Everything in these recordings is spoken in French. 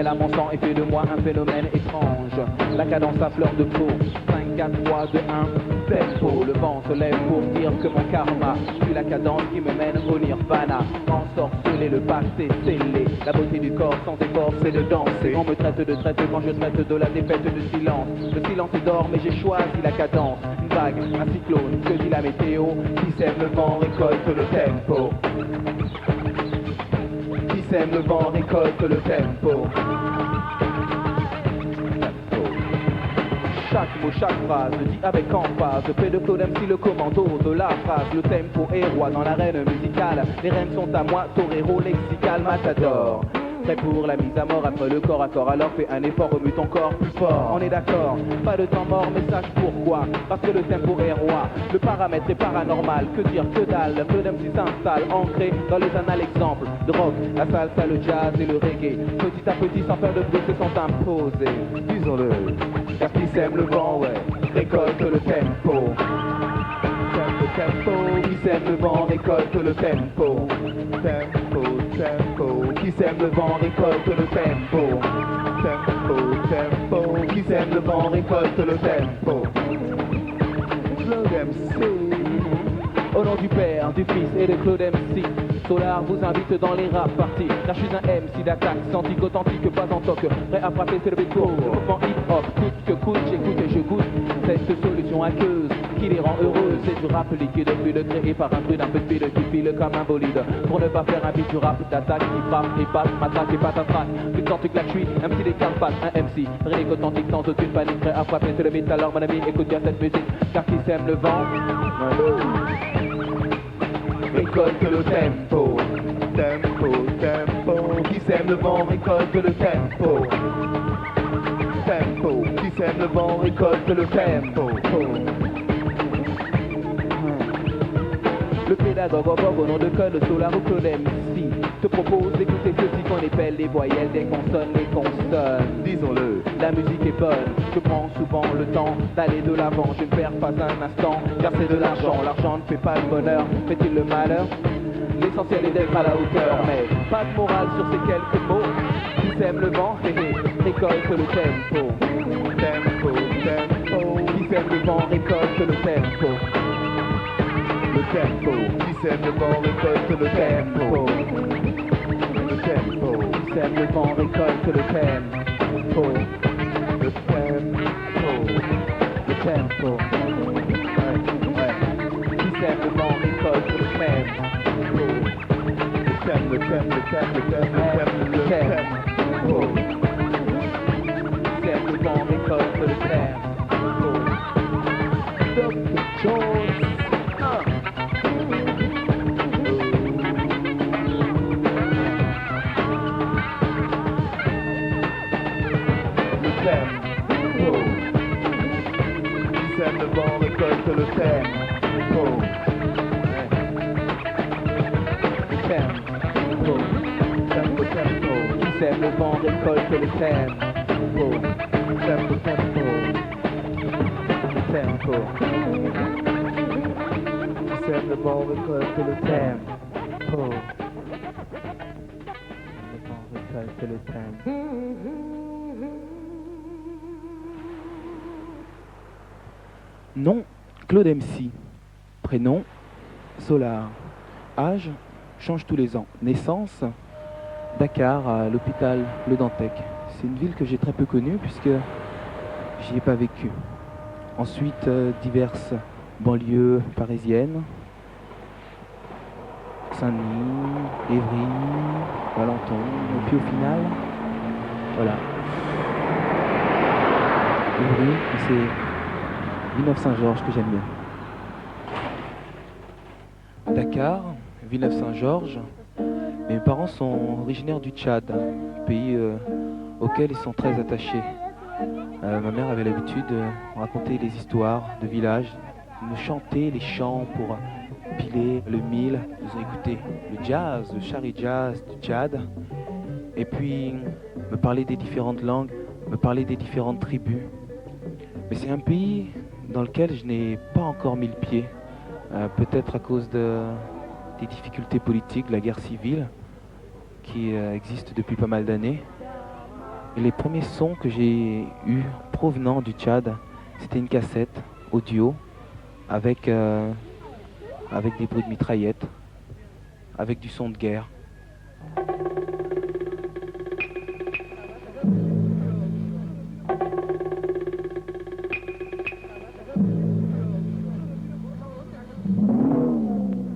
à mon sang et fait de moi un phénomène étrange. La cadence à fleur de peau, 5, 4, 3, 2, 1, tempo. Le vent se lève pour dire que mon karma suit la cadence qui me mène au nirvana. Ensorcelé, le passé scellé, la beauté du corps sans effort c'est de danser. On me traite de traite quand je traite de la défaite de silence. Le silence est d'or mais j'ai choisi la cadence. Une vague, un cyclone, que dit la météo? Qui sème le vent récolte le tempo. Qui sème le vent récolte le tempo. Chaque mot, chaque phrase, dit avec emphase. Fait de Claude MC le commando de la phrase. Le tempo est roi dans l'arène musicale. Les rênes sont à moi, torero, lexical, matador. Prêt pour la mise à mort après le corps à corps. Alors fais un effort, remue ton corps plus fort. On est d'accord, pas de temps mort, mais sache pourquoi. Parce que le tempo est roi, le paramètre est paranormal. Que dire, que dalle, Claude MC s'installe, ancré dans les annales. Exemple de rock, la salsa, le jazz et le reggae. Petit à petit, sans faire de bruit, se sont imposés. Disons-le, car qui sème le vent, ouais, récolte le tempo. Tempo, qui sème le vent, récolte le tempo. Tempo, tempo, qui sème le vent, récolte le tempo. Tempo, tempo, qui sème le vent, récolte le tempo. Claude MC. Au nom du Père, du Fils et de Claude MC, Solar vous invite dans les rap parties. Car je suis un MC d'attaque, authentique, authentique, pas en toc. Prêt à frapper, c'est le beat court. Le mouvement hip-hop, coûte que coûte, j'écoute et je goûte cette solution aqueuse qui les rend heureux. C'est du rap liquide, fluide, créé par un truc un peu de fil qui file comme un bolide. Pour ne pas faire un beat du rap d'attaque qui frappe et passe, m'attaque et patatrac. Plus de temps que la cuit, un petit des Carpates, un MC. Vrai authentique, sans aucune panique, prêt à frapper, c'est le beat. Alors mon ami, écoute bien cette musique, car qui sème le vent récolte le tempo. Tempo, tempo, qui sème le vent récolte le tempo. Tempo, qui sème le vent récolte le tempo. Le pédagogue au nom de code Solar ou Claude MC te propose d'écouter ceci qu'on appelle les voyelles des consonnes, les consonnes. Disons-le, la musique est bonne. Je prends souvent le temps d'aller de l'avant. Je ne perds pas un instant, car c'est de l'argent. L'argent ne fait pas le bonheur, fait-il le malheur? L'essentiel est d'être à la hauteur, mais pas de morale sur ces quelques mots. Qui sème le vent, récolte le tempo. Tempo, tempo, qui sème le vent, récolte le tempo. Le tempo, qui sème le vent, récolte le tempo. Le tempo, qui sème le vent, récolte le tempo. Le tempo, le tempo. Ouais. Qui sème le vent, récolte le tempo. Le tempo, le tempo, le tempo, le tempo. Qui sème le vent, récolte le tempo. Dr. Jones. Le vent récolte le tempo. Tempo, tempo, tempo. Qui sème le vent récolte le tempo. Tempo, tempo. Tempo. Qui sème le vent récolte le tempo. Le vent récolte le tempo. Nom, Claude MC. Prénom, Solar. Âge, change tous les ans. Naissance, Dakar, à l'hôpital Le Dantec. C'est une ville que j'ai très peu connue puisque j'y ai pas vécu. Ensuite, diverses banlieues parisiennes. Saint-Denis, Évry, Valenton. Et puis au final, voilà. Évry, c'est Villeneuve-Saint-Georges que j'aime bien. Dakar, Villeneuve-Saint-Georges. Mes parents sont originaires du Tchad, pays auquel ils sont très attachés. Ma mère avait l'habitude de raconter des histoires de villages, de chanter les chants pour piler le mil. Nous avons écouté le jazz, le chari jazz du Tchad. Et puis me parler des différentes langues, me parler des différentes tribus. Mais c'est un pays dans lequel je n'ai pas encore mis le pied, peut-être à cause des difficultés politiques, de la guerre civile qui existe depuis pas mal d'années. Et les premiers sons que j'ai eus provenant du Tchad, c'était une cassette audio avec des bruits de mitraillettes, avec du son de guerre.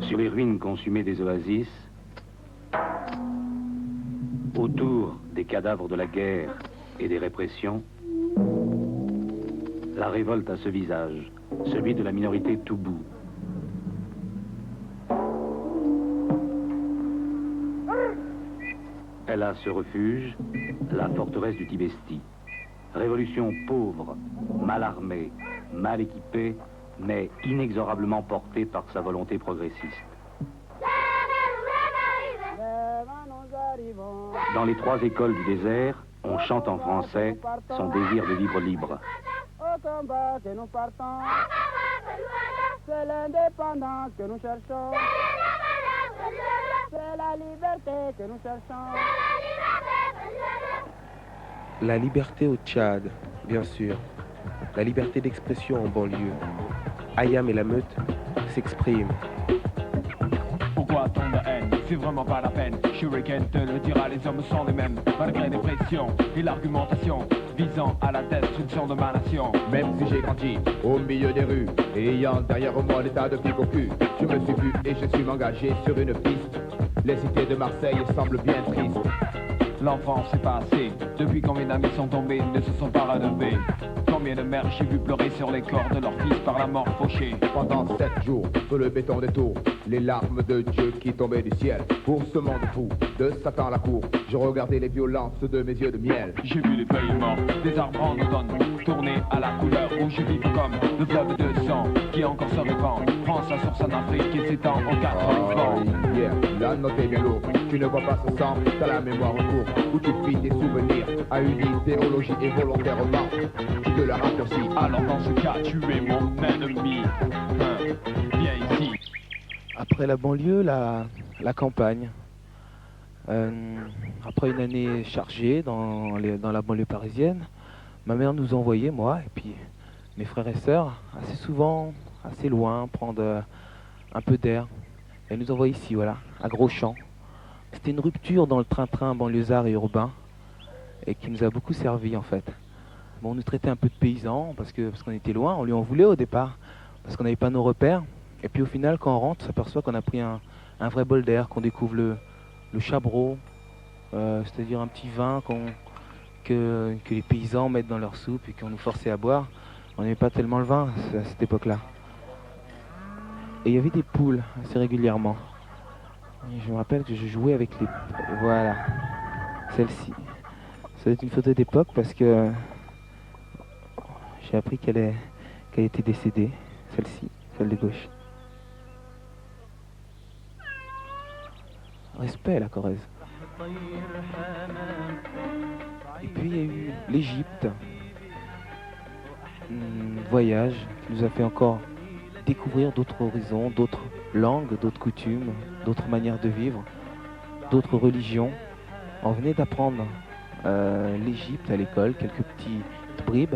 Sur les ruines consumées des oasis, autour des cadavres de la guerre et des répressions, la révolte a ce visage, celui de la minorité Toubou. Elle a ce refuge, la forteresse du Tibesti. Révolution pauvre, mal armée, mal équipée, mais inexorablement portée par sa volonté progressiste. Dans les 3 écoles du désert, on chante en français son désir de vivre libre. Au combat que nous partons, c'est l'indépendance que nous cherchons, c'est la liberté que nous cherchons. La liberté au Tchad, bien sûr. La liberté d'expression en banlieue. Ayam et la meute s'expriment. Pourquoi tant de haine? C'est vraiment pas la peine. Shuriken te le dira, les hommes sont les mêmes. Malgré les pressions et l'argumentation visant à la destruction de ma nation. Même si j'ai grandi au milieu des rues et ayant derrière moi l'état de pique au cul, je me suis vu et je suis engagé sur une piste. Les cités de Marseille semblent bien tristes. L'enfance est passée. Depuis combien d'amis sont tombés, ne se sont pas relevés? Combien de mères j'ai vu pleurer sur les corps de leurs fils par la mort fauchée? Pendant 7 jours, sur le béton des tours, les larmes de Dieu qui tombaient du ciel. Pour ce monde fou, de Satan à la cour, je regardais les violences de mes yeux de miel. J'ai vu les feuilles mortes, des arbres en automne, tourner à la couleur rouge vive comme le fleuve de sang qui encore se répand. Prend sa source en Afrique et s'étend aux 4 vents. Yeah, la note est bien lourde. Tu ne vois pas ce sang, t'as la mémoire en cours, où tu fuis tes souvenirs à une idéologie et volontairement. Tu te la raccourcis. Alors dans ce cas, tu es mon ennemi. Viens ici. Après la banlieue, la campagne. Après une année chargée dans la banlieue parisienne, ma mère nous envoyait, moi et puis mes frères et sœurs, assez souvent, assez loin, prendre un peu d'air. Elle nous envoyait ici, voilà, à Gros-Champ. C'était une rupture dans le train-train banlieusard et urbain et qui nous a beaucoup servi en fait. Bon, on nous traitait un peu de paysans parce qu'on était loin, on lui en voulait au départ parce qu'on n'avait pas nos repères. Et puis au final, quand on rentre, on s'aperçoit qu'on a pris un vrai bol d'air, qu'on découvre le chabreau, c'est-à-dire un petit vin que les paysans mettent dans leur soupe et qu'on nous forçait à boire. On n'aimait pas tellement le vin à cette époque-là. Et il y avait des poules assez régulièrement. Et je me rappelle que je jouais avec les... Voilà, celle-ci. Ça doit être une photo d'époque parce que j'ai appris qu'elle était décédée, celle-ci, celle de gauche. Respect la Corrèze. Et puis il y a eu l'Égypte. Voyage qui nous a fait encore découvrir d'autres horizons, d'autres langues, d'autres coutumes, d'autres manières de vivre, d'autres religions. On venait d'apprendre l'Égypte à l'école, quelques petites bribes.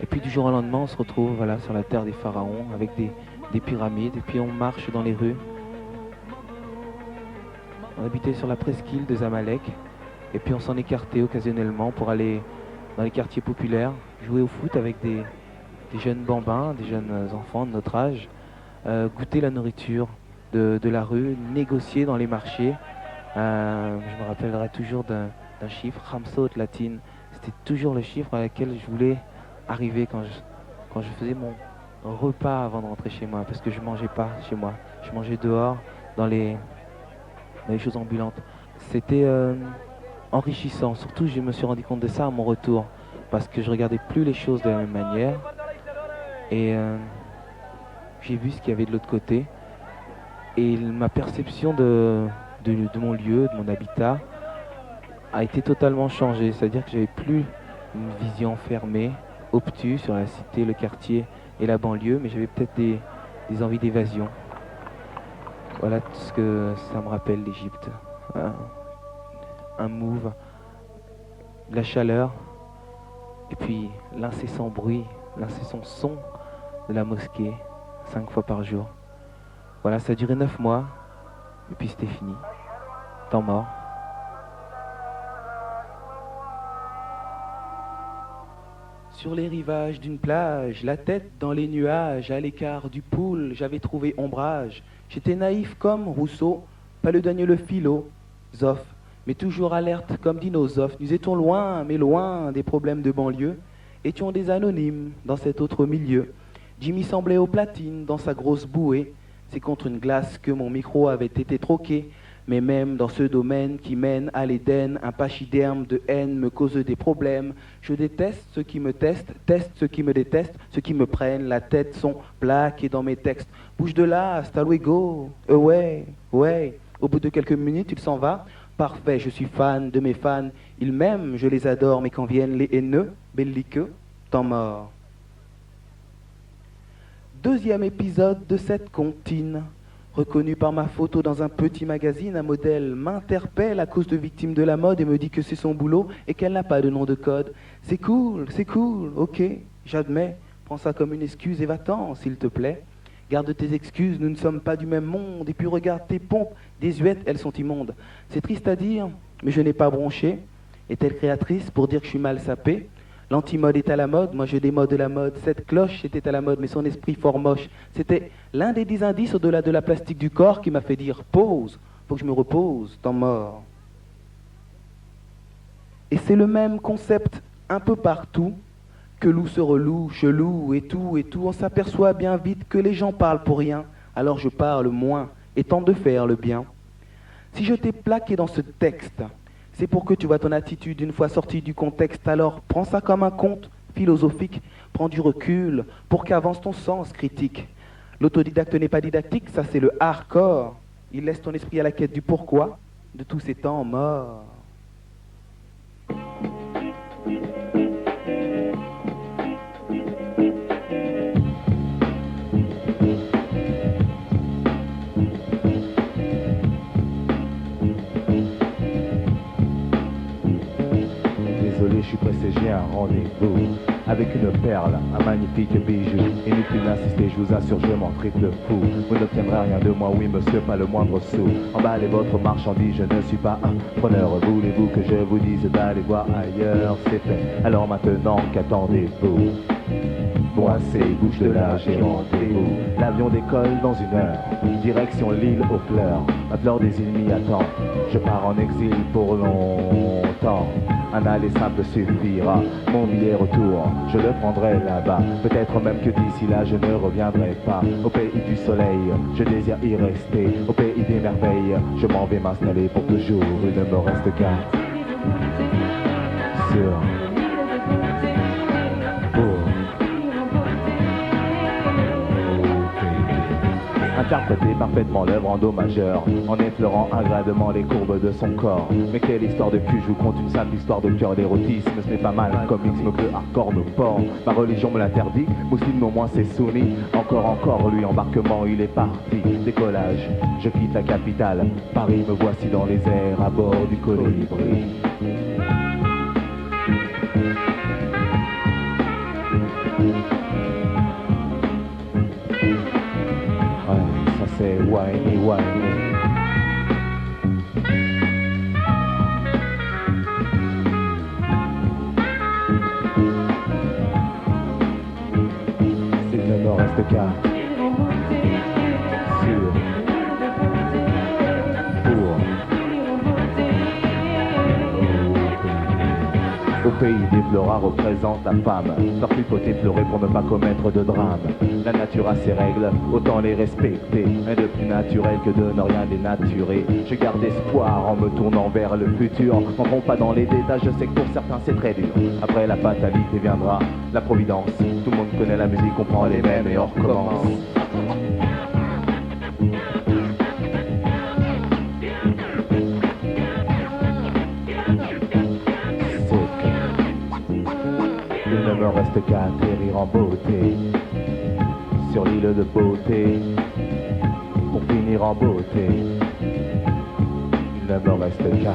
Et puis du jour au lendemain, on se retrouve voilà, sur la terre des pharaons avec des pyramides. Et puis on marche dans les rues. On habitait sur la presqu'île de Zamalek. Et puis on s'en écartait occasionnellement pour aller dans les quartiers populaires, jouer au foot avec des jeunes bambins, des jeunes enfants de notre âge, goûter la nourriture de la rue, négocier dans les marchés. Je me rappellerai toujours d'un chiffre, Ramsot latine. C'était toujours le chiffre à lequel je voulais arriver quand je faisais mon repas avant de rentrer chez moi, parce que je mangeais pas chez moi, je mangeais dehors dans les choses ambulantes. C'était enrichissant, surtout je me suis rendu compte de ça à mon retour, parce que je regardais plus les choses de la même manière et j'ai vu ce qu'il y avait de l'autre côté et ma perception de mon lieu, de mon habitat a été totalement changée, c'est-à-dire que j'avais plus une vision fermée, obtuse sur la cité, le quartier et la banlieue, mais j'avais peut-être des envies d'évasion. Voilà tout ce que ça me rappelle l'Égypte. Un move de la chaleur, et puis l'incessant bruit, l'incessant son de la mosquée, 5 fois par jour. Voilà, ça a duré 9 mois, et puis c'était fini. Temps mort. Sur les rivages d'une plage, la tête dans les nuages, à l'écart du poule, j'avais trouvé ombrage. J'étais naïf comme Rousseau, pas le dernier le philosophe, mais toujours alerte comme Dinosophe. Nous étions loin, mais loin des problèmes de banlieue, étions des anonymes dans cet autre milieu. Jimmy semblait aux platines dans sa grosse bouée, c'est contre une glace que mon micro avait été troqué. Mais même dans ce domaine qui mène à l'Éden, un pachyderme de haine me cause des problèmes. Je déteste ceux qui me testent, teste ceux qui me détestent, ceux qui me prennent la tête sont plaqués dans mes textes. Bouge de là, hasta luego, away, ouais. Au bout de quelques minutes, il s'en va. Parfait, je suis fan de mes fans. Ils m'aiment, je les adore, mais quand viennent les haineux, belliqueux, temps mort. Deuxième épisode de cette comptine. Reconnu par ma photo dans un petit magazine, un modèle m'interpelle à cause de victime de la mode et me dit que c'est son boulot et qu'elle n'a pas de nom de code. C'est cool, ok, j'admets. Prends ça comme une excuse et va-t'en, s'il te plaît. Garde tes excuses, nous ne sommes pas du même monde. Et puis regarde tes pompes, désuètes, elles sont immondes. C'est triste à dire, mais je n'ai pas bronché. Est-elle créatrice pour dire que je suis mal sapé ? L'anti-mode est à la mode, moi je démode la mode. Cette cloche était à la mode, mais son esprit fort moche. C'était l'un des 10 indices au-delà de la plastique du corps qui m'a fait dire « Pause, faut que je me repose, temps mort ». Et c'est le même concept un peu partout, que loup se reloue, chelou et tout. On s'aperçoit bien vite que les gens parlent pour rien, alors je parle moins et tente de faire le bien. Si je t'ai plaqué dans ce texte, c'est pour que tu vois ton attitude une fois sortie du contexte. Alors prends ça comme un conte philosophique, prends du recul pour qu'avance ton sens critique. L'autodidacte n'est pas didactique, ça c'est le hardcore. Il laisse ton esprit à la quête du pourquoi de tous ces temps morts. Je suis pressé, j'ai un rendez-vous avec une perle, un magnifique bijou. Inutile d'insister, je vous assure, je m'en triple fou. Vous n'obtiendrez rien de moi, oui monsieur, pas le moindre sou. Emballez votre marchandise, je ne suis pas un preneur. Voulez-vous que je vous dise d'aller voir ailleurs? C'est fait, alors maintenant qu'attendez-vous? Bon assez, bouge de là, j'ai rendez-vous. L'avion décolle dans 1 heure, direction l'île aux fleurs. Ma fleur des îles m'y attend, je pars en exil pour longtemps. Un aller simple suffira, mon billet retour, je le prendrai là-bas. Peut-être même que d'ici là je ne reviendrai pas. Au pays du soleil, je désire y rester. Au pays des merveilles, je m'en vais m'installer pour toujours. Il ne me reste qu'à sur interpréter parfaitement l'œuvre en do majeur, en effleurant agréablement les courbes de son corps. Mais quelle histoire de cul, je vous conte une simple histoire de cœur d'érotisme. Ce n'est pas mal, un comics me que hardcore me porte. Ma religion me l'interdit, musulman au moins c'est sunni. Encore, lui embarquement, il est parti. Décollage, je quitte la capitale. Paris, me voici dans les airs à bord du colibri. C'est whiny. Il ne me reste qu'à sur pour au pays des fleuras représente la femme. Leur pipoter, pleurer pour ne pas commettre de drame. La nature a ses règles, autant les respecter. Rien de plus naturel que de ne rien dénaturer. Je garde espoir en me tournant vers le futur. N'entrons pas dans les détails, je sais que pour certains c'est très dur. Après la fatalité viendra la providence. Tout le monde connaît la musique, on prend les mêmes et on recommence. Il ne me reste qu'à atterrir en beauté sur l'île de beauté pour finir en beauté. Il ne me reste qu'à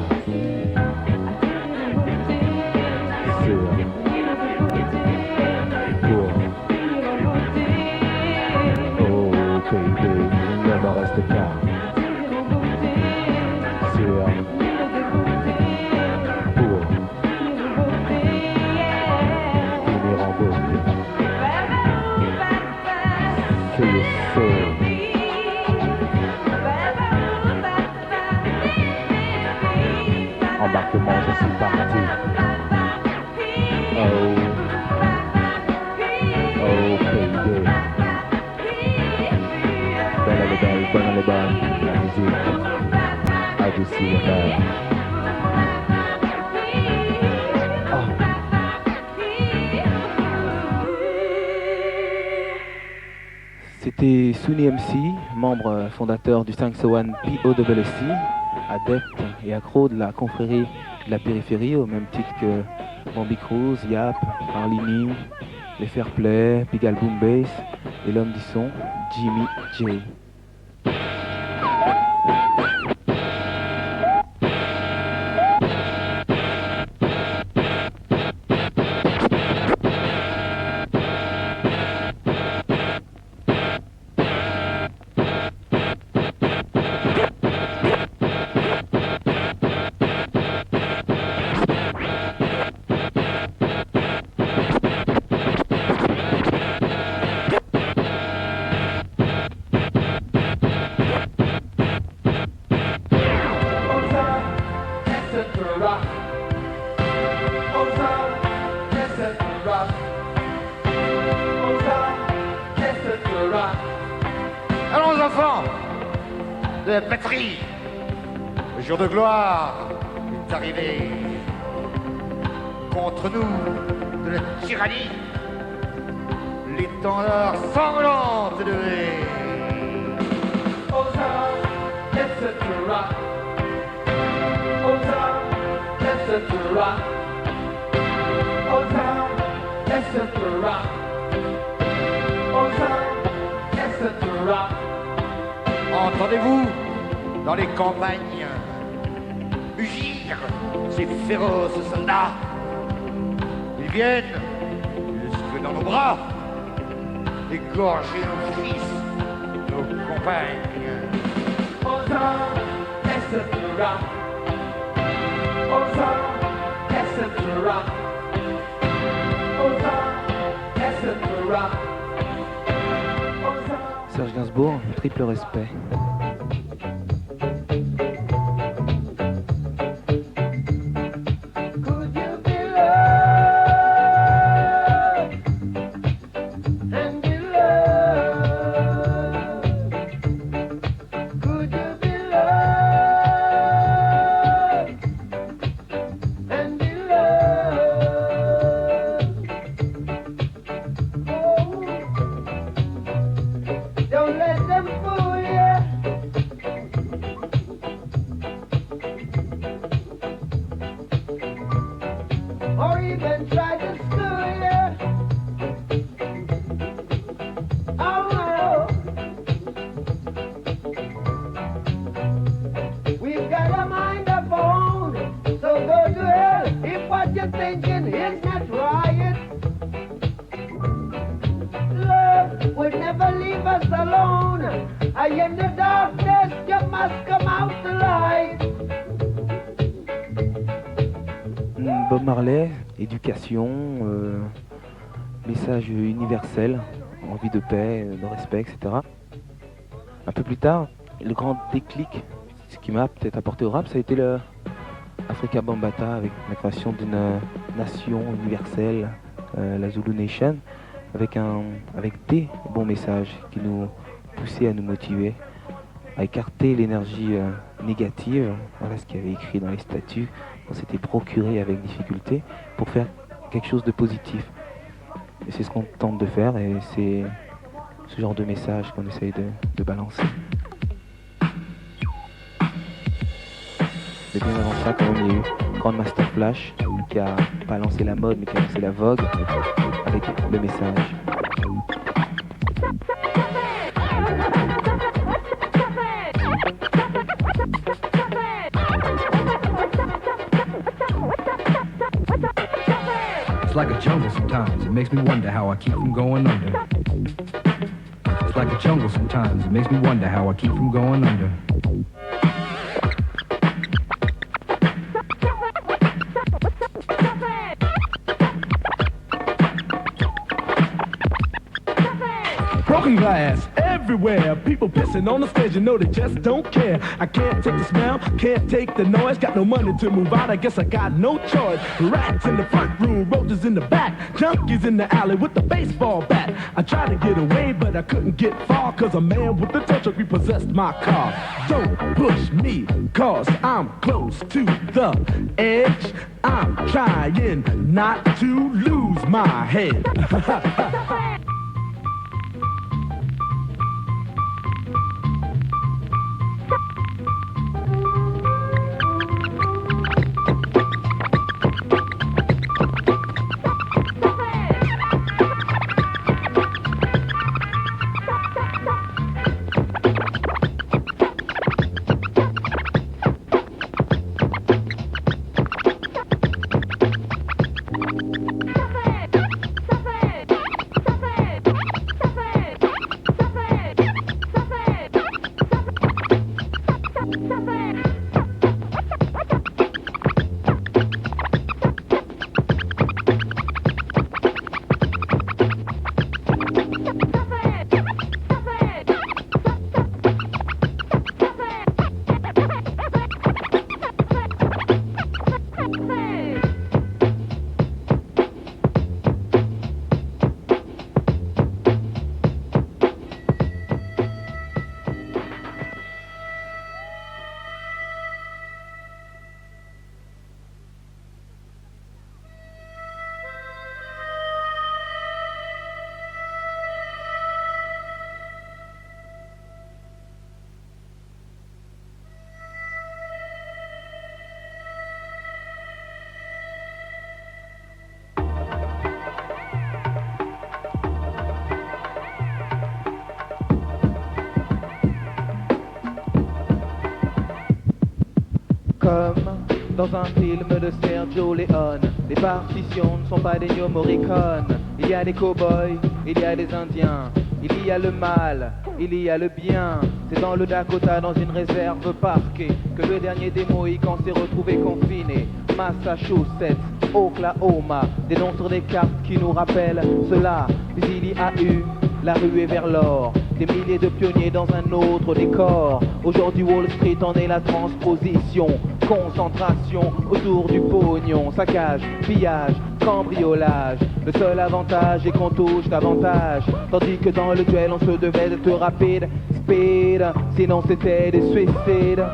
Embarquement, je suis parti. Oh, payday. Belle elle est belle, bonne elle est bonne. La musique adoucit les rêves. C'était Sunny MC, membre fondateur du 501 POWC, adepte et accro de la confrérie de la périphérie, au même titre que Bambi Cruz, Yap, Arlini, les Fairplay, Pigalle Boom Bass et l'homme du son, Jimmy J. Allons enfants de la patrie, le jour de gloire est arrivé. Contre nous de la tyrannie, l'étendard sanglante de levé. Entendez-vous dans les campagnes mugir ces féroces soldats? Ils viennent jusque dans nos bras, égorger nos fils, nos compagnes. Serge Gainsbourg, triple respect. Bob Marley, éducation, message universel, envie de paix, de respect, etc. Un peu plus tard, le grand déclic, ce qui m'a peut-être apporté au rap, ça a été le Afrika Bambaataa avec la création d'une nation universelle, la Zulu Nation, avec des bons messages qui nous poussaient à nous motiver, à écarter l'énergie négative, voilà ce qu'il y avait écrit dans les statuts, qu'on s'était procuré avec difficulté, pour faire quelque chose de positif. Et c'est ce qu'on tente de faire, et c'est ce genre de message qu'on essaye de balancer. Mais bien avant ça, quand même, il y a eu Grandmaster Flash, qui a pas lancé la mode, mais qui a lancé la vogue, avec le message. It's like a jungle sometimes, it makes me wonder how I keep from going under. It's like a jungle sometimes, it makes me wonder how I keep from going under. Broken glass everywhere. People pissing on the stage, you know they just don't care. I can't take the smell, can't take the noise. Got no money to move out, I guess I got no choice. Rats in the front room, roaches in the back, junkies in the alley with the baseball bat. I tried to get away, but I couldn't get far, cause a man with a tow truck repossessed my car. Don't push me, cause I'm close to the edge. I'm trying not to lose my head. Comme dans un film de Sergio Leone, les partitions ne sont pas des Ennio Morricone. Il y a des cow-boys, il y a des indiens, il y a le mal, il y a le bien. C'est dans le Dakota, dans une réserve parquée, que le dernier des Mohicans s'est retrouvé confiné. Massachusetts, Oklahoma, des noms sur des cartes qui nous rappellent cela. Mais il y a eu la ruée vers l'or, des milliers de pionniers dans un autre décor. Aujourd'hui Wall Street en est la transposition. Concentration autour du pognon, saccage, pillage, cambriolage. Le seul avantage est qu'on touche davantage, tandis que dans le duel on se devait d'être rapide, speed, sinon c'était des suicides.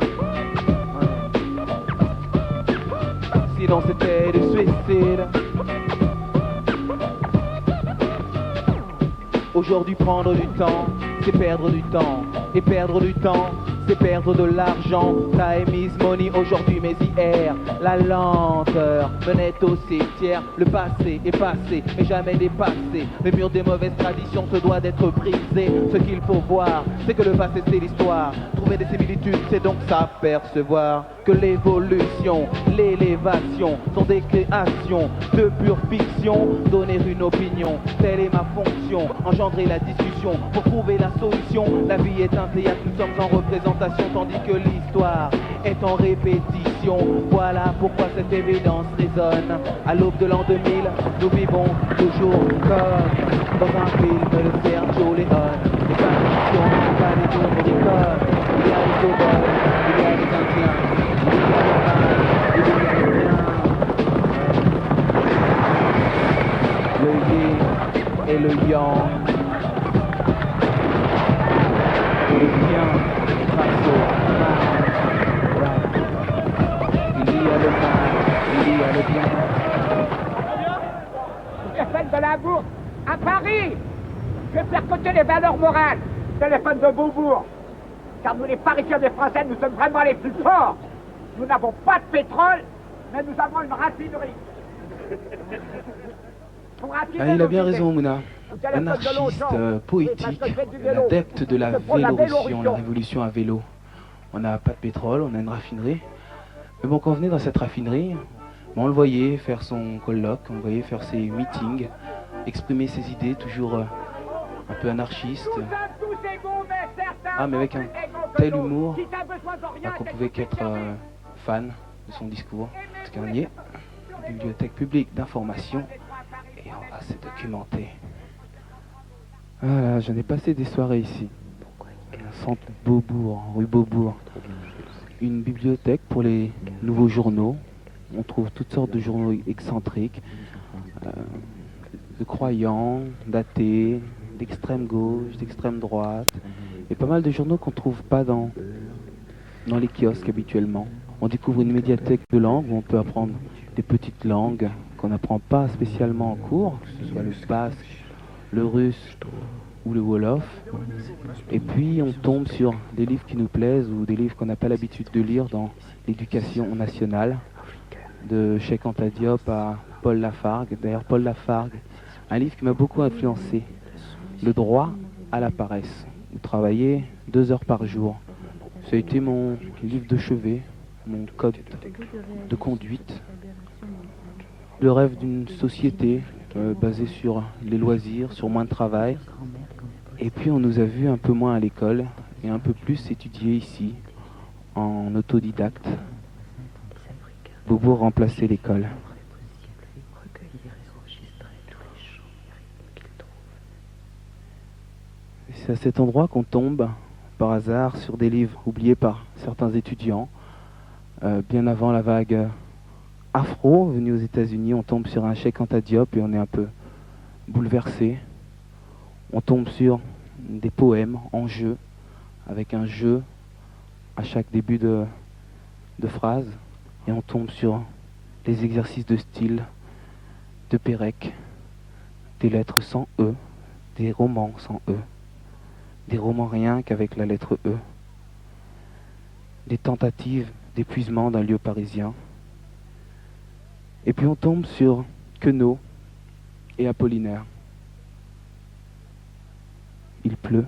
Sinon c'était des suicides. Aujourd'hui prendre du temps, c'est perdre du temps. Et perdre du temps, c'est perdre de l'argent. Time is money aujourd'hui mais hier. La lenteur menait au cimetière. Le passé est passé mais jamais dépassé. Le mur des mauvaises traditions se doit d'être brisé. Ce qu'il faut voir, c'est que le passé c'est l'histoire. Trouver des similitudes, c'est donc s'apercevoir que l'évolution, l'élévation sont des créations de pure fiction. Donner une opinion, telle est ma fonction. Engendrer la discussion pour trouver la solution. La vie est un théâtre, nous sommes en représentation, tandis que l'histoire est en répétition. Voilà pourquoi cette évidence résonne. À l'aube de l'an 2000, nous vivons toujours comme dans un film de Sergio Leone. Les partitions, pas les Ennio Morricone. Il y a les cow-boys, il y a les indiens, il y a le mal, il y a le bien. Le yin et le yang. Le bien face au mal. Il y a le mal, il y a le bien. Téléphone de la bourse à Paris. Je vais faire côté les valeurs morales. Téléphone de Beaubourg. Car nous les Parisiens des Français, nous sommes vraiment les plus forts. Nous n'avons pas de pétrole, mais nous avons une raffinerie. Ah, il a bien raison, Mouna. Anarchiste, poétique, un adepte de la vélorution, la révolution à vélo. On n'a pas de pétrole, on a une raffinerie. Mais bon, quand on venait dans cette raffinerie, on le voyait faire son colloque, on le voyait faire ses meetings, exprimer ses idées, toujours un peu anarchiste. Ah, mais avec un tel humour qu'on pouvait qu'être fan de son discours. En tout cas, on y est. Bibliothèque publique d'information. Et on va se documenter. Ah là, j'en ai passé des soirées ici. Centre Beaubourg, rue Beaubourg. Une bibliothèque pour les nouveaux journaux. On trouve toutes sortes de journaux excentriques, de croyants, d'athées, d'extrême gauche, d'extrême droite, et pas mal de journaux qu'on ne trouve pas dans les kiosques habituellement. On découvre une médiathèque de langues où on peut apprendre des petites langues qu'on n'apprend pas spécialement en cours, que ce soit le basque, le russe ou le wolof. Et puis on tombe sur des livres qui nous plaisent ou des livres qu'on n'a pas l'habitude de lire dans l'éducation nationale, de Cheikh Anta Diop à Paul Lafargue. D'ailleurs, Paul Lafargue, un livre qui m'a beaucoup influencé, Le droit à la paresse, où travailler 2 heures par jour. Ça a été mon livre de chevet, mon code de conduite. Le rêve d'une société basée sur les loisirs, sur moins de travail. Et puis on nous a vus un peu moins à l'école et un peu plus étudier ici, en autodidacte. Beaubourg remplaçait l'école. C'est à cet endroit qu'on tombe, par hasard, sur des livres oubliés par certains étudiants. Bien avant la vague afro venue aux États-Unis, on tombe sur un Cheikh Anta Diop et on est un peu bouleversé. On tombe sur des poèmes en jeu, avec un jeu à chaque début de phrase. Et on tombe sur les exercices de style de Pérec, des lettres sans E, des romans sans E, des romans rien qu'avec la lettre E, des tentatives d'épuisement d'un lieu parisien. Et puis on tombe sur Queneau et Apollinaire. Il pleut.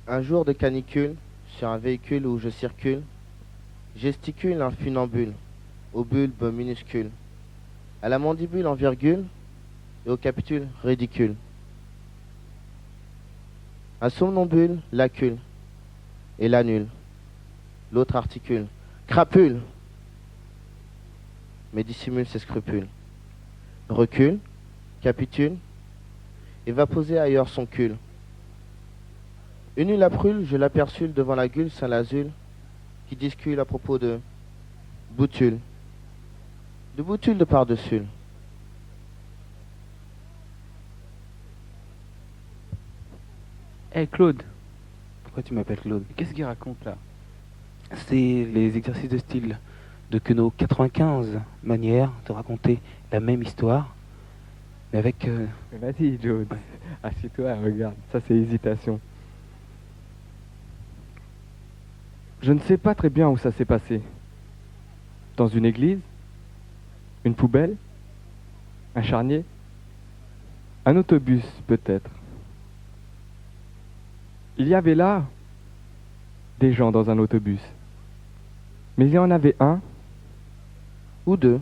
Un jour de canicule, sur un véhicule où je circule, gesticule un funambule, au bulbe minuscule, à la mandibule en virgule et au capitule ridicule. Un somnambule lacule et l'annule, l'autre articule, crapule, mais dissimule ses scrupules, recule, capitule et va poser ailleurs son cul. Une nuit la prule, je l'aperçus devant la gueule Saint-Lazule, qui discute à propos de boutule de par-dessus. Hey Claude. Pourquoi tu m'appelles Claude? Qu'est-ce qu'il raconte là? C'est les exercices de style de Queneau, 95 manières de raconter la même histoire, mais avec... Vas-y Joe, ouais. Assieds-toi, regarde, ça c'est hésitation. Je ne sais pas très bien où ça s'est passé. Dans une église? Une poubelle? Un charnier? Un autobus, peut-être. Il y avait là des gens dans un autobus. Mais il y en avait un ou deux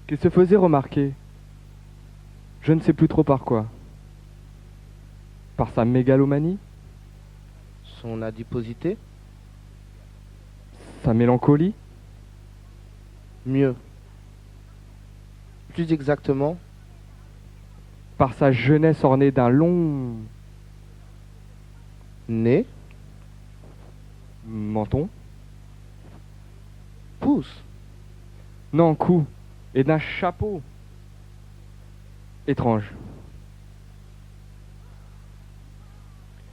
qui se faisaient remarquer. Je ne sais plus trop par quoi. Par sa mégalomanie? Son adiposité? Sa mélancolie? Mieux. Plus exactement, par sa jeunesse ornée d'un long nez, menton, pouce, non, cou, et d'un chapeau étrange.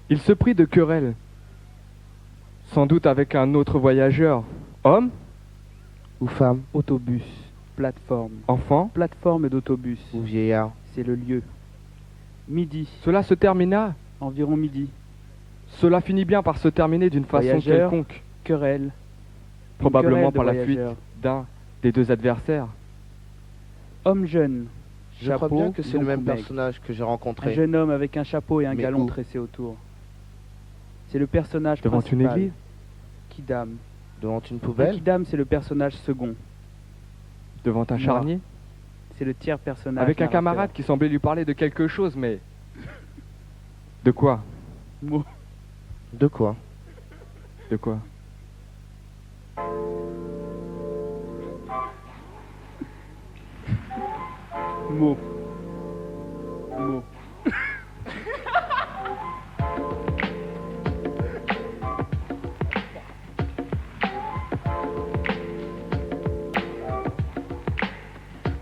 Il se prit de querelle, sans doute avec un autre voyageur, homme ou femme, autobus, plateforme, enfant, plateforme d'autobus, ou vieillard. C'est le lieu. Midi. Cela se termina. Environ midi. Cela finit bien par se terminer d'une façon Voyageur, quelconque. Querelle. Probablement par la voyageurs. fuite d'un des deux adversaires. Homme jeune. Je crois bien que c'est le même personnage que j'ai rencontré. Un jeune homme avec un chapeau et un galon où? tressé autour. C'est le personnage devant principal. une église. Kidam. Devant une poubelle. Kidam, c'est le personnage second. Devant un charnier. C'est le tiers personnage. Avec un narrateur. camarade qui semblait lui parler de quelque chose, mais... De quoi? Mot. De quoi? De quoi? Mot. Mot.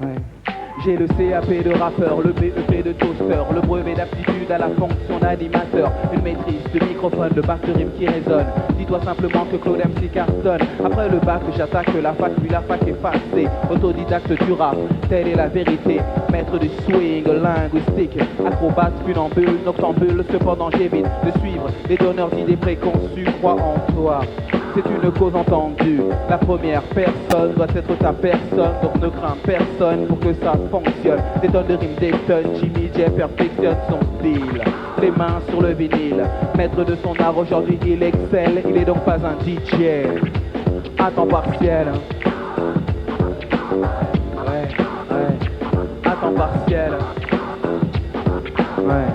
Ouais. J'ai le CAP de rappeur, le BEP de toaster, le brevet d'aptitude à la fonction d'animateur, une maîtrise de microphone, le bac de rime qui résonne. Dis-toi simplement que Claude MC cartonne. Après le bac, j'attaque la fac, puis la fac est passée. Autodidacte du rap, telle est la vérité. Maître du swing linguistique, acrobate, funambule, noctambule. Cependant j'évite de suivre les donneurs d'idées préconçues. Crois en toi, c'est une cause entendue. La première personne doit être ta personne, donc ne crains personne pour que ça fonctionne. Des tonnes de rimes, des tonnes, Jimmy J perfectionne son style. Les mains sur le vinyle, maître de son art aujourd'hui il excelle. Il est donc pas un DJ à temps partiel. Ouais, à temps partiel. Ouais.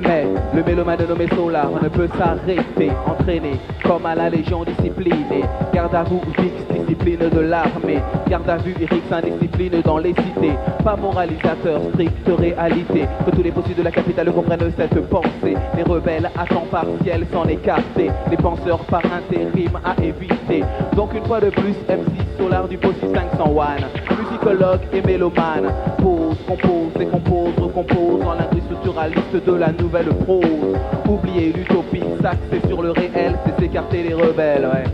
Mais le mélomane nommé Solar ne peut s'arrêter, entraîné comme à la légion disciplinée. Garde à vous, Vix, discipline de l'armée. Garde à vue, Irix, indiscipline dans les cités. Pas moralisateur, stricte réalité. Que tous les possibles de la capitale comprennent cette pensée. Les rebelles à temps partiel s'en écarter. Les penseurs par intérim à éviter. Donc une fois de plus, MC Solar du Possi 501. Musicologue et mélomane. Pose, compose, décompose, recompose en linguiste structuraliste de la nouvelle prose. Oublier l'utopie, s'axer sur le réel, c'est s'écarter les rebelles, ouais.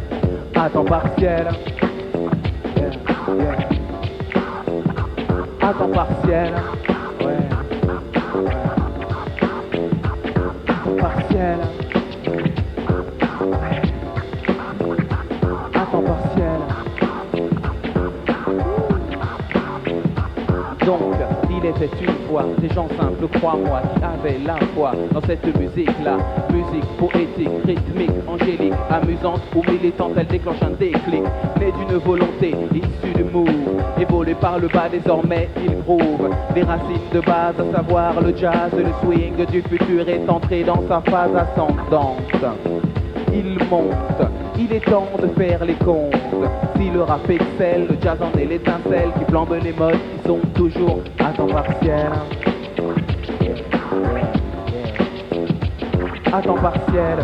À temps partiel. Yeah, yeah. À temps partiel. Ouais. À temps partiel. À temps partiel. Donc, il était une fois des gens simples, crois-moi, qui avaient la foi dans cette musique-là. Musique poétique, rythmique, angélique, amusante ou militante, elle déclenche un déclic. Née d'une volonté issue du move, évolué par le bas, désormais il groove. Des racines de base, à savoir le jazz, le swing du futur est entré dans sa phase ascendante. Il monte, il est temps de faire les comptes. Si le rap excelle, le jazz en est l'étincelle qui flambe les modes qui sont toujours à temps partiel. À temps partiel.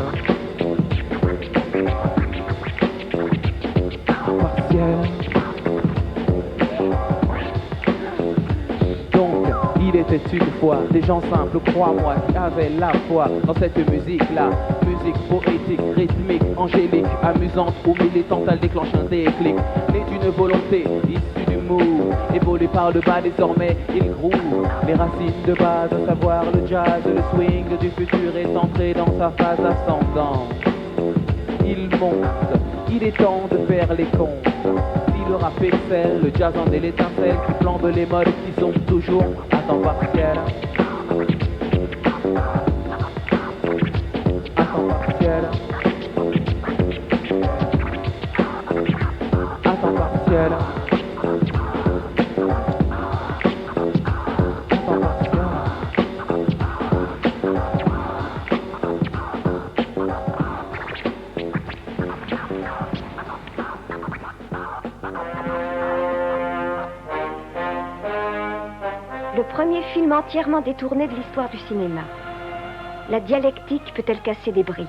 Partiel. Donc, il était une fois des gens simples, crois-moi, qui avaient la foi dans cette musique-là. Musique poétique, rythmique, angélique, amusante ou militante, elle déclenche un déclic. Née d'une volonté issue du move, évolué par le bas, désormais il groove. Les racines de base, à savoir le jazz, le swing du futur est entré dans sa phase ascendante. Il monte, il est temps de faire les comptes. Si le rap excelle, le jazz en est l'étincelle qui flambe les modes qui sont toujours à temps partiel. À temps partiel. À temps partiel. Le premier film entièrement détourné de l'histoire du cinéma. La dialectique peut-elle casser des briques?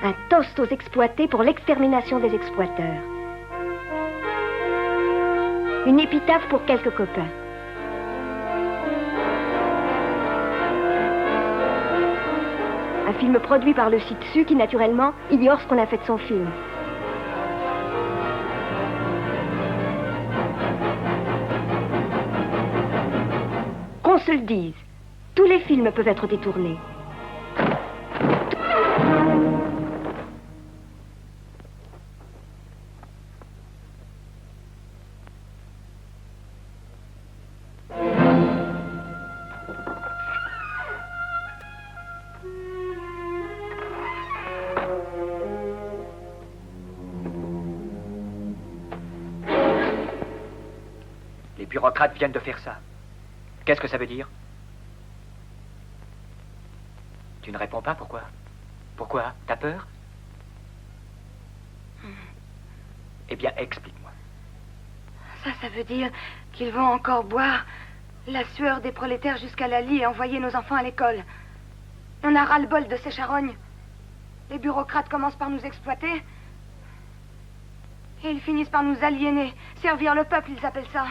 Un toast aux exploités pour l'extermination des exploiteurs. Une épitaphe pour quelques copains. Un film produit par le Citsu qui, naturellement, ignore ce qu'on a fait de son film. Qu'on se le dise, tous les films peuvent être détournés. Les bureaucrates viennent de faire ça. Qu'est-ce que ça veut dire? Tu ne réponds pas, pourquoi? Pourquoi? T'as peur? Eh bien, explique-moi. Ça veut dire qu'ils vont encore boire La sueur des prolétaires jusqu'à la lie et envoyer nos enfants à l'école. On a ras-le-bol de ces charognes. Les bureaucrates commencent par nous exploiter. Et ils finissent par nous aliéner. Servir le peuple, ils appellent ça.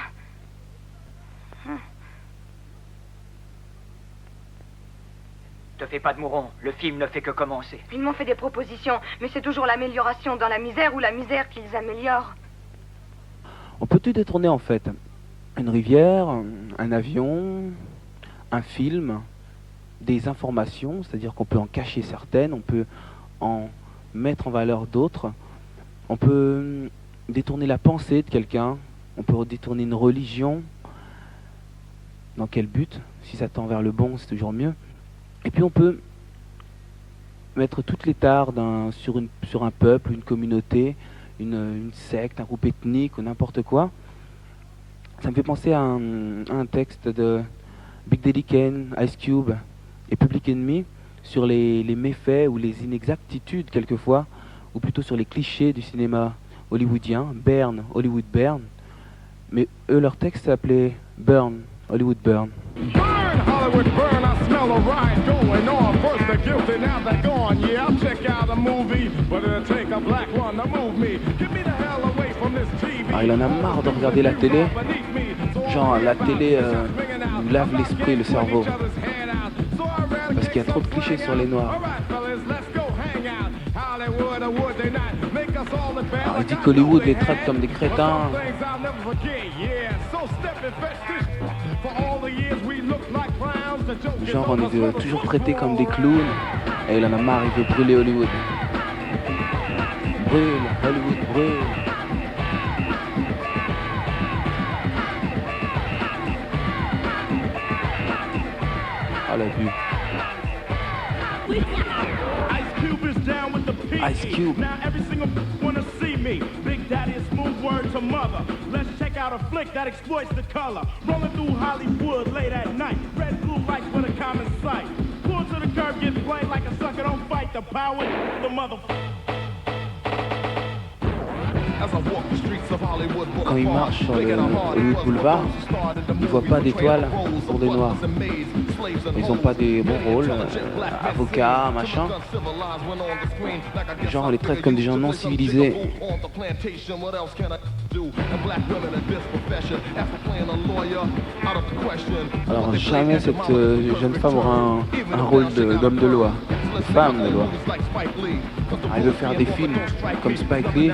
Te fais pas de mouron, le film ne fait que commencer. Ils m'ont fait des propositions, mais c'est toujours l'amélioration dans la misère ou la misère qu'ils améliorent. On peut tout détourner en fait. Une rivière, un avion, un film, des informations, c'est-à-dire qu'on peut en cacher certaines, on peut en mettre en valeur d'autres. On peut détourner la pensée de quelqu'un, on peut détourner une religion. Dans quel but? Si ça tend vers le bon, c'est toujours mieux. Et puis on peut mettre toutes les tares sur un peuple, une communauté, une secte, un groupe ethnique ou n'importe quoi. Ça me fait penser à un texte de Big Daddy Kane, Ice Cube et Public Enemy sur les méfaits ou les inexactitudes quelquefois, ou plutôt sur les clichés du cinéma hollywoodien, Burn, Hollywood Burn. Mais eux, leur texte s'appelait Burn, Hollywood Burn. Hollywood burn, I smell a riot going on. First they're guilty, now they're gone. Yeah, I'll check out a movie, but it'll take a black one to move me. Get me the hell away from this TV. Alors, il en a marre de regarder la télé. Genre, la télé nous lave l'esprit, le cerveau. Parce qu'il y a trop de clichés sur les Noirs. Alors, il dit qu'Hollywood les traite comme des crétins. Genre, on est toujours traités comme des clowns. Et il en a marre, il veut brûler Hollywood. Brûle, Hollywood, brûle. Ah, la vue. Ice Cube. Now every single wanna see me. Big Daddy is smooth word to mother. Let's check out a flick that exploits the color. Rolling through Hollywood late at night. Red, blue lights for the common sight. Pull to the curb, get plain like a sucker. Don't fight the power, the motherfucker. Quand il marche sur le Hollywood Boulevard, il voit pas d'étoiles pour des Noirs. Ils ont pas des bons rôles, avocats, machin. Genre on les traite comme des gens non civilisés. Alors jamais cette jeune femme aura un rôle d'homme de loi, de femme de loi. Elle veut faire des films comme Spike Lee.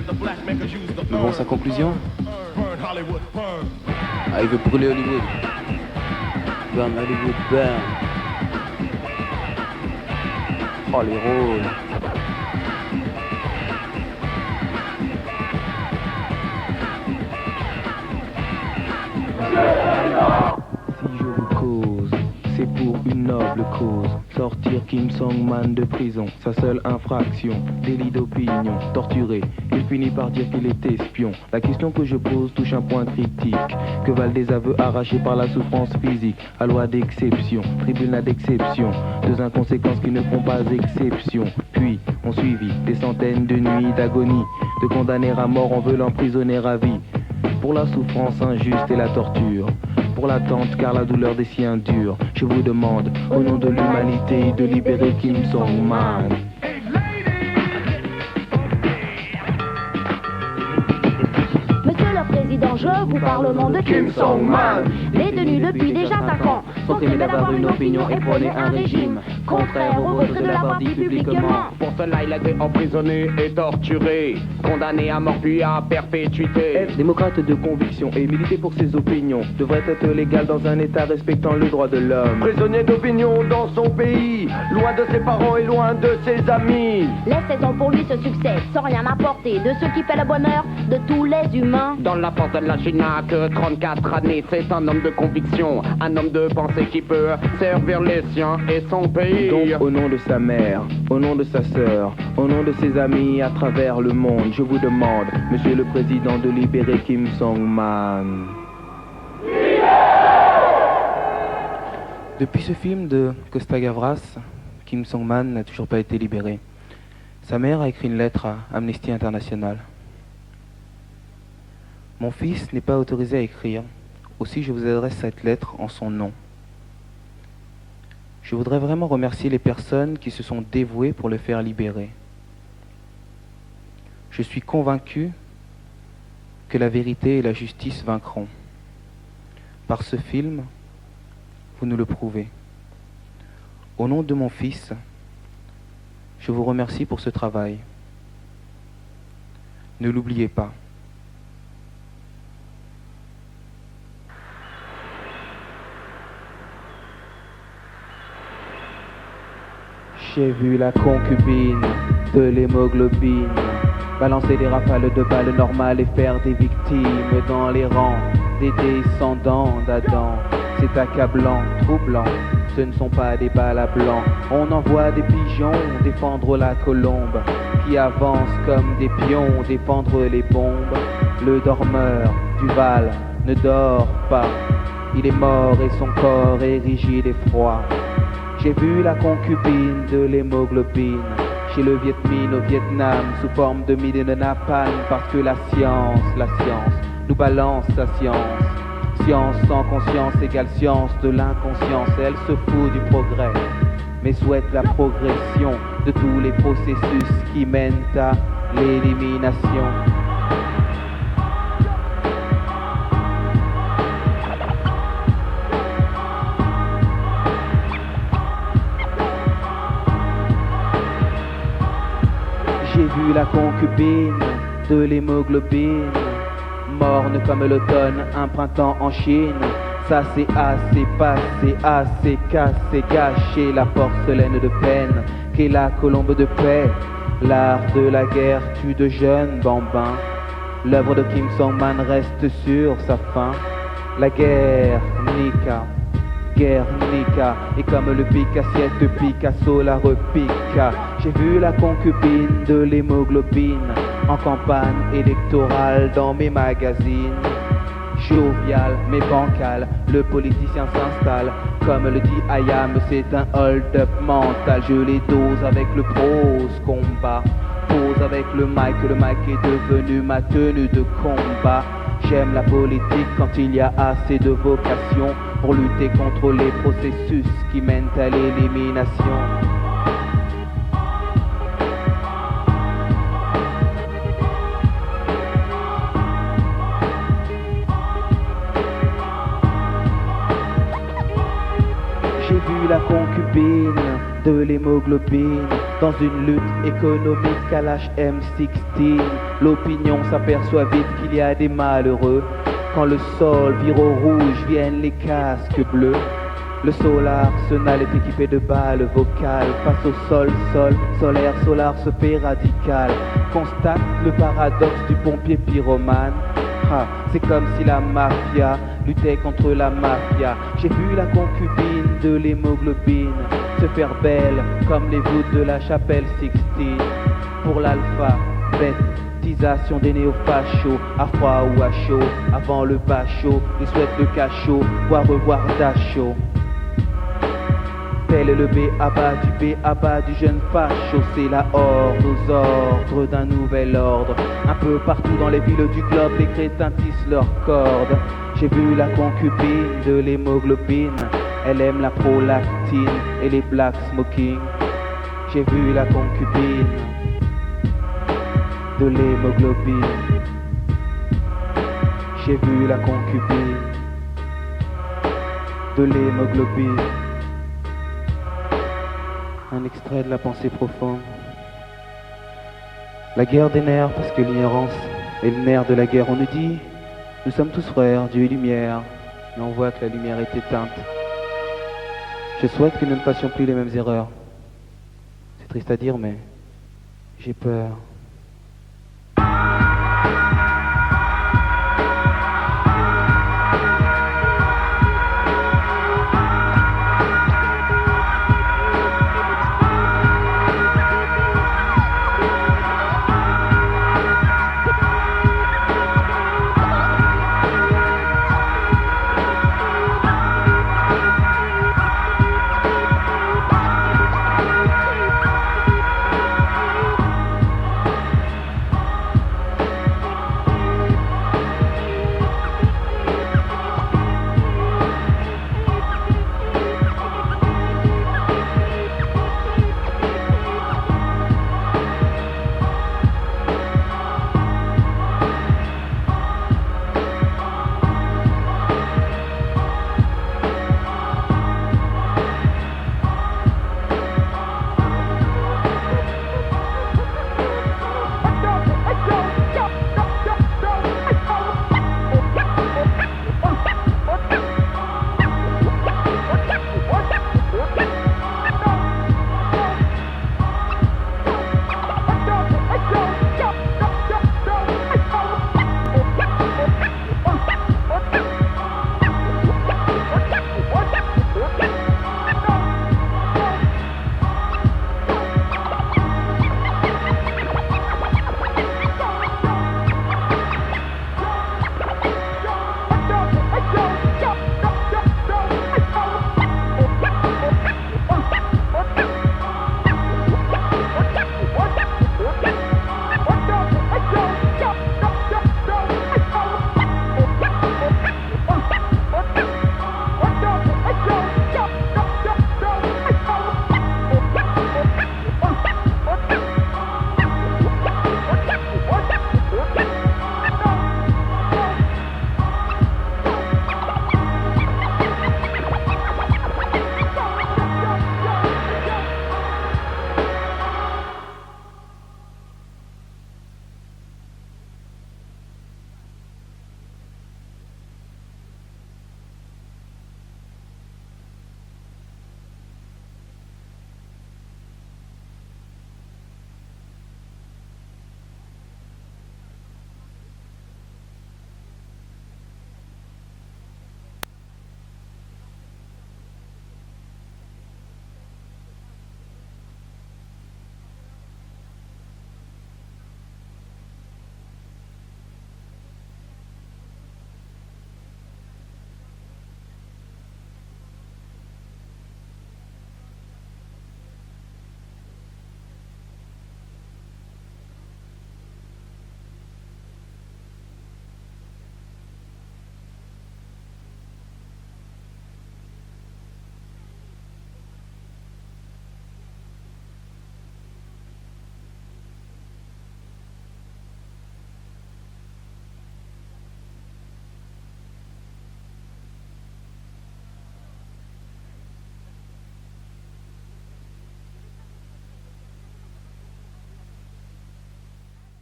Mais bon, sa conclusion, il veut brûler Hollywood. Burn Hollywood, burn. Oh, les rôles. Si je vous cause, c'est pour une noble cause. Sortir Kim Song-man de prison, sa seule infraction, délit d'opinion, torturé. Il finit par dire qu'il est espion. La question que je pose touche un point critique. Que valent des aveux arrachés par la souffrance physique? À loi d'exception, tribunal d'exception. Deux inconséquences qui ne font pas exception. Puis ont suivi des centaines de nuits d'agonie. De condamner à mort, on veut l'emprisonner à vie. Pour la souffrance injuste et la torture. Pour l'attente car la douleur des siens dure. Je vous demande, au nom de l'humanité, de libérer Kim Song-man. Monsieur le Président, je vous parle au nom de Kim Song-man. Détenu depuis déjà 5 ans, sont aimés d'avoir une opinion et prôner un régime contraire au retrait de la partie publiquement. Pour cela, il a été emprisonné et torturé, condamné à mort puis à perpétuité. Être démocrate de conviction et militer pour ses opinions devrait être légal dans un état respectant le droit de l'homme. Prisonnier d'opinion dans son pays, loin de ses parents et loin de ses amis. Les saisons pour lui se succèdent sans rien apporter de ce qui fait le bonheur de tous les humains. Dans la force de la Chine n'a que 34 années, c'est un homme de conviction, un homme de pensée qui peut servir les siens et son pays. Donc au nom de sa mère, au nom de sa sœur, au nom de ses amis à travers le monde, je vous demande, Monsieur le Président, de libérer Kim Song-man. Depuis ce film de Costa Gavras, Kim Song-man n'a toujours pas été libéré. Sa mère a écrit une lettre à Amnesty International. Mon fils n'est pas autorisé à écrire Aussi, je vous adresse cette lettre en son nom. Je voudrais vraiment remercier les personnes qui se sont dévouées pour le faire libérer. Je suis convaincu que la vérité et la justice vaincront. Par ce film, vous nous le prouvez. Au nom de mon fils, je vous remercie pour ce travail. Ne l'oubliez pas. J'ai vu la concubine de l'hémoglobine balancer des rafales de balles normales et faire des victimes dans les rangs des descendants d'Adam. C'est accablant, troublant, ce ne sont pas des balles à blanc. On envoie des pigeons défendre la colombe qui avance comme des pions défendre les bombes. Le dormeur du Val ne dort pas, il est mort et son corps est rigide et froid. J'ai vu la concubine de l'hémoglobine chez le Viet Minh au Vietnam sous forme de mine de napalm parce que la science nous balance sa science. Science sans conscience égale science de l'inconscience. Elle se fout du progrès mais souhaite la progression de tous les processus qui mènent à l'élimination. J'ai vu la concubine de l'hémoglobine, morne comme l'automne, un printemps en Chine. Ça c'est assez passé, assez cassé, gâché la porcelaine de peine qu'est la colombe de paix. L'art de la guerre tue de jeunes bambins. L'œuvre de Kim Song-man reste sur sa fin. La guerre Guernica, et comme le pique-assiette de Picasso la repiqua. J'ai vu la concubine de l'hémoglobine en campagne électorale dans mes magazines. Jovial mais bancal, le politicien s'installe. Comme le dit Hayam, c'est un hold-up mental. Je les dose avec le prose combat. Pose avec le mic est devenu ma tenue de combat. J'aime la politique quand il y a assez de vocation pour lutter contre les processus qui mènent à l'élimination. J'ai vu la concubine de l'hémoglobine dans une lutte économique à l'âge M16. L'opinion s'aperçoit vite qu'il y a des malheureux. Quand le sol vire au rouge, viennent les casques bleus. Le Solar Arsenal est équipé de balles vocales. Face au solaire, Solar se fait radical. Constate le paradoxe du pompier pyromane. C'est comme si la mafia luttait contre la mafia. J'ai vu la concubine de l'hémoglobine se faire belle comme les voûtes de la chapelle Sixtine. Pour l'alphabétisation des néofachos, à froid ou à chaud, avant le bachot, ils souhaitent le cachot, revoir Dachau. Tel est le B.A.B.A. du jeune facho, c'est la horde aux ordres d'un nouvel ordre. Un peu partout dans les villes du globe, les crétins tissent leurs cordes. J'ai vu la concubine de l'hémoglobine, elle aime la prolactine et les black smoking. J'ai vu la concubine de l'hémoglobine. J'ai vu la concubine de l'hémoglobine. Un extrait de la pensée profonde. La guerre des nerfs, parce que l'ignorance est le nerf de la guerre. On nous dit, nous sommes tous frères, Dieu et lumière, mais on voit que la lumière est éteinte. Je souhaite que nous ne fassions plus les mêmes erreurs. C'est triste à dire, mais j'ai peur.